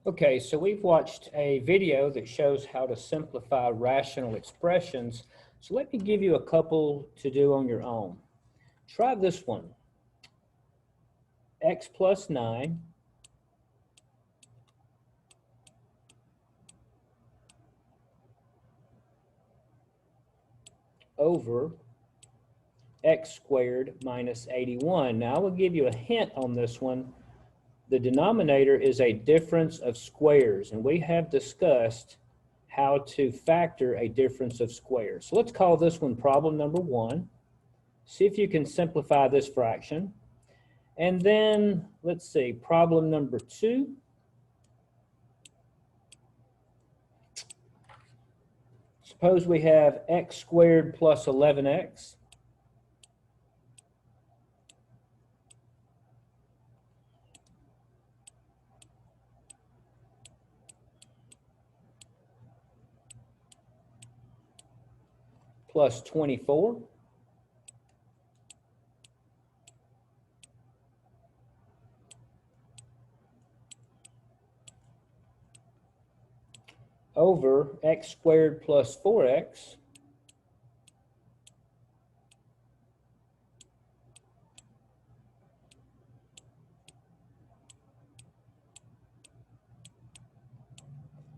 Okay, so we've watched a video that shows how to simplify rational expressions. So let me give you a couple to do on your own. Try this one. X plus 9 over x squared minus 81. Now I will give you a hint on this one. The denominator is a difference of squares, and we have discussed how to factor a difference of squares. So let's call this one problem number 1. See if you can simplify this fraction. And then, let's see, problem number 2. Suppose we have x squared plus 11x. Plus 24. Over x squared plus 4x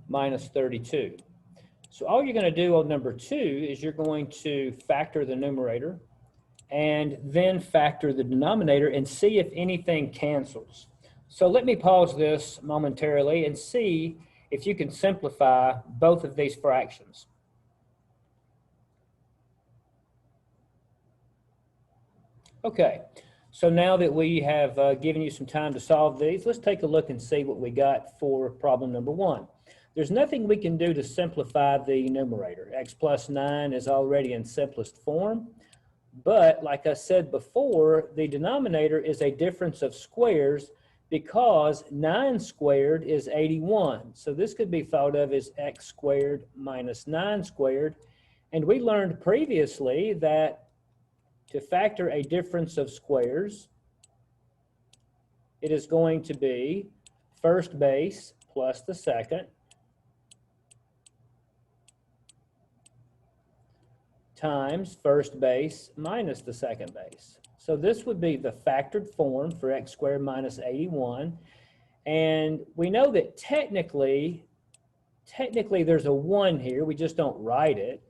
minus 32. So all you're going to do on number 2 is you're going to factor the numerator and then factor the denominator and see if anything cancels. So let me pause this momentarily and see if you can simplify both of these fractions. Okay, so now that we have given you some time to solve these, let's take a look and see what we got for problem number 1. There's nothing we can do to simplify the numerator. X plus 9 is already in simplest form, but like I said before, the denominator is a difference of squares because 9 squared is 81. So this could be thought of as x squared minus 9 squared. And we learned previously that to factor a difference of squares, it is going to be first base plus the second times first base minus the second base. So this would be the factored form for x squared minus 81. And we know that technically there's a 1 here. We just don't write it.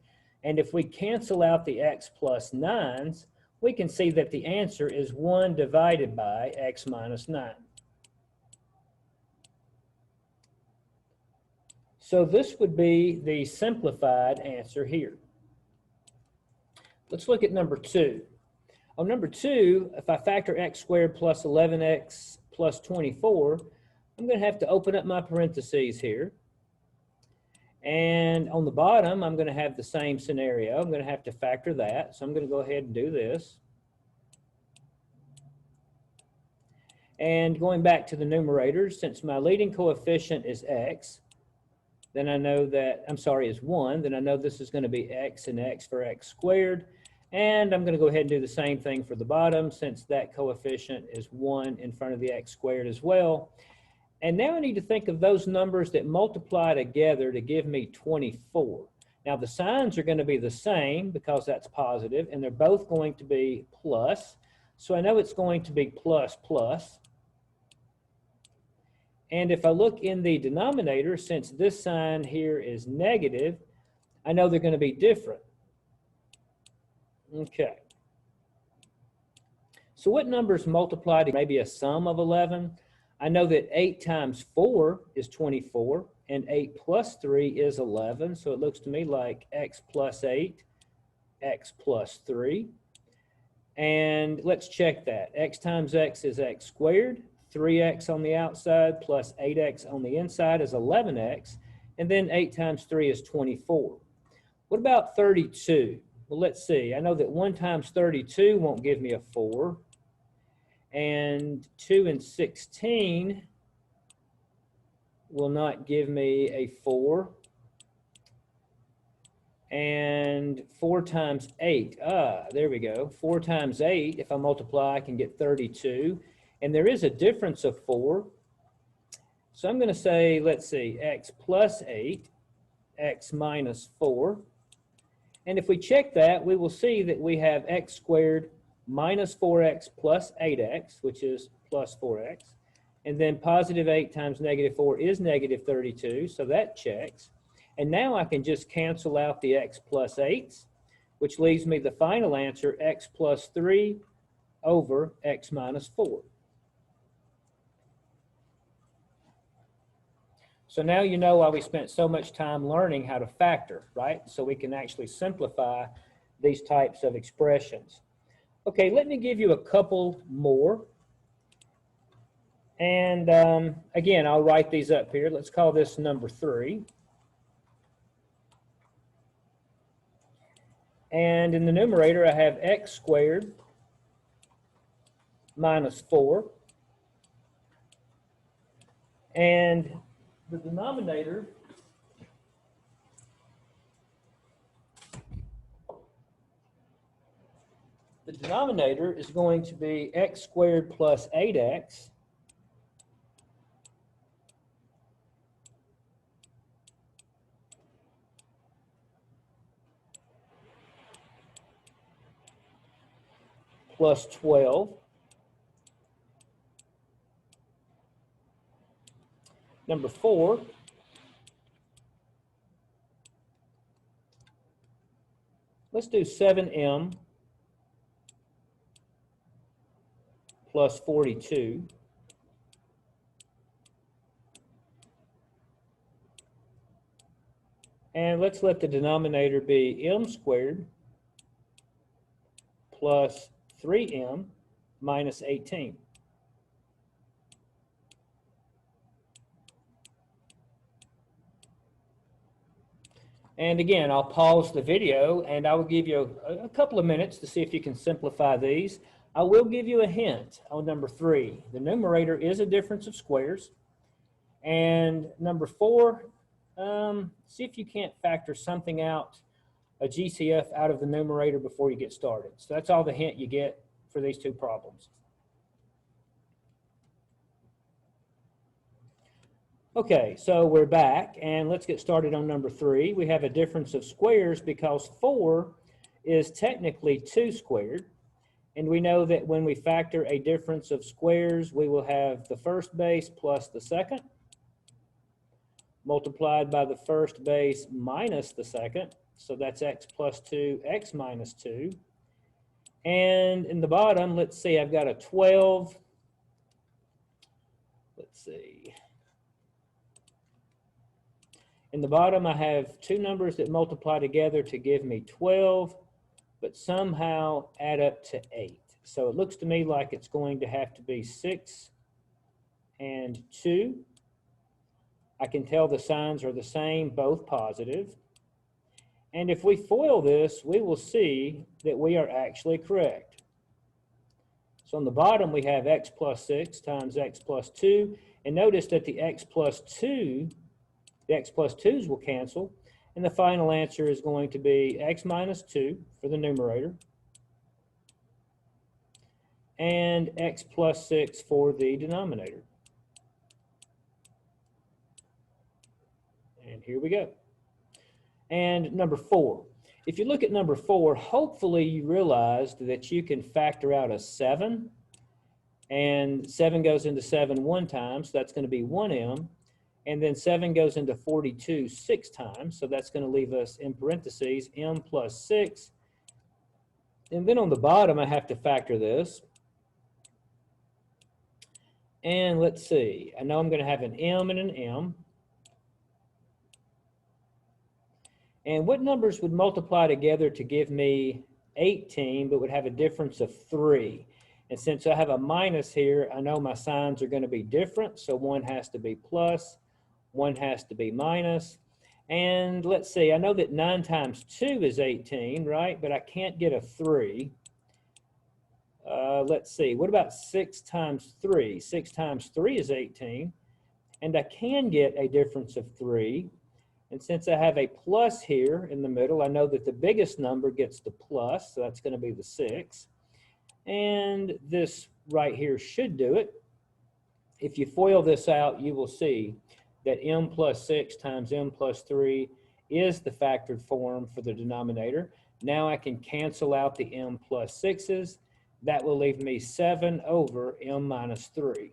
And if we cancel out the x plus 9s, we can see that the answer is 1 divided by x minus 9. So this would be the simplified answer here. Let's look at number 2. On number 2, if I factor x squared plus 11x plus 24, I'm going to have to open up my parentheses here. And on the bottom, I'm going to have the same scenario. I'm going to have to factor that. So I'm going to go ahead and do this. And going back to the numerators, since my leading coefficient is x, then I know that, is 1, then I know this is going to be x and x for x squared. And I'm going to go ahead and do the same thing for the bottom since that coefficient is 1 in front of the x squared as well. And now I need to think of those numbers that multiply together to give me 24. Now the signs are going to be the same because that's positive, and they're both going to be plus. So I know it's going to be plus plus. And if I look in the denominator, since this sign here is negative, I know they're going to be different. Okay. So what numbers multiply to maybe a sum of 11? I know that 8 times 4 is 24, and 8 plus 3 is 11. So it looks to me like x plus 8, x plus 3. And let's check that. X times x is x squared. 3x on the outside plus 8x on the inside is 11x. And then 8 times 3 is 24. What about 32? Well, let's see. I know that 1 times 32 won't give me a 4. And 2 and 16 will not give me a 4. And 4 times 8, there we go. 4 times 8, if I multiply, I can get 32. And there is a difference of 4. So I'm going to say, let's see, x plus 8, x minus 4. And if we check that, we will see that we have x squared minus 4x plus 8x, which is plus 4x. And then positive 8 times negative 4 is negative 32, so that checks. And now I can just cancel out the x plus 8s, which leaves me the final answer, x plus 3 over x minus 4. So now you know why we spent so much time learning how to factor, right? So we can actually simplify these types of expressions. Okay, let me give you a couple more. And again, I'll write these up here. Let's call this number 3. And in the numerator, I have x squared minus 4. And the denominator is going to be x squared plus 8x plus 12. Number 4, let's do 7m plus 42. And let's let the denominator be m squared plus 3m minus 18. And again, I'll pause the video and I will give you a couple of minutes to see if you can simplify these. I will give you a hint on number 3. The numerator is a difference of squares. And number 4, see if you can't factor something out, a GCF out of the numerator before you get started. So that's all the hint you get for these two problems. Okay, so we're back and let's get started on number 3. We have a difference of squares because 4 is technically 2 squared. And we know that when we factor a difference of squares, we will have the first base plus the second multiplied by the first base minus the second. So that's x plus 2, x minus 2. And in the bottom, let's see, I've got a 12. Let's see. In the bottom, I have two numbers that multiply together to give me 12, but somehow add up to 8. So it looks to me like it's going to have to be 6 and 2. I can tell the signs are the same, both positive. And if we FOIL this, we will see that we are actually correct. So on the bottom, we have x plus 6 times x plus 2. And notice that the x plus 2, the x plus 2's will cancel. And the final answer is going to be x minus 2 for the numerator and x plus 6 for the denominator. And here we go. And number 4. If you look at number 4, hopefully you realized that you can factor out a 7. And 7 goes into 7 one time, so that's going to be 1m. And then 7 goes into 42 6 times, so that's going to leave us in parentheses m plus 6. And then on the bottom, I have to factor this. And let's see, I know I'm going to have an m and an m. And what numbers would multiply together to give me 18, but would have a difference of 3? And since I have a minus here, I know my signs are going to be different, so one has to be plus. One has to be minus. And let's see, I know that 9 times 2 is 18, right? But I can't get a 3. Let's see, what about 6 times 3? 6 times 3 is 18. And I can get a difference of 3. And since I have a plus here in the middle, I know that the biggest number gets the plus, so that's going to be the 6. And this right here should do it. if you FOIL this out, you will see that m plus 6 times m plus 3 is the factored form for the denominator. Now I can cancel out the m plus 6's. That will leave me 7 over m minus 3.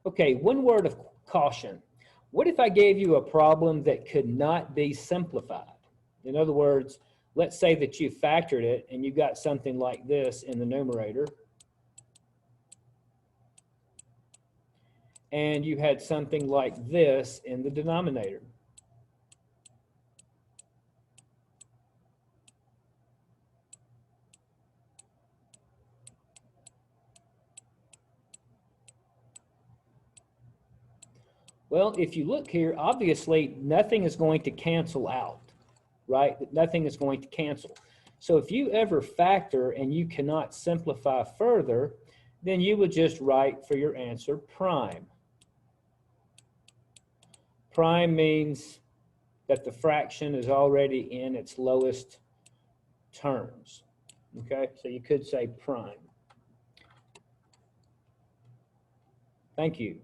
Okay, one word of caution. What if I gave you a problem that could not be simplified? In other words, let's say that you factored it and you got something like this in the numerator, and you had something like this in the denominator. Well, if you look here, obviously nothing is going to cancel out, right? Nothing is going to cancel. So if you ever factor and you cannot simplify further, then you would just write for your answer prime. Prime means that the fraction is already in its lowest terms. Okay, so you could say prime. Thank you.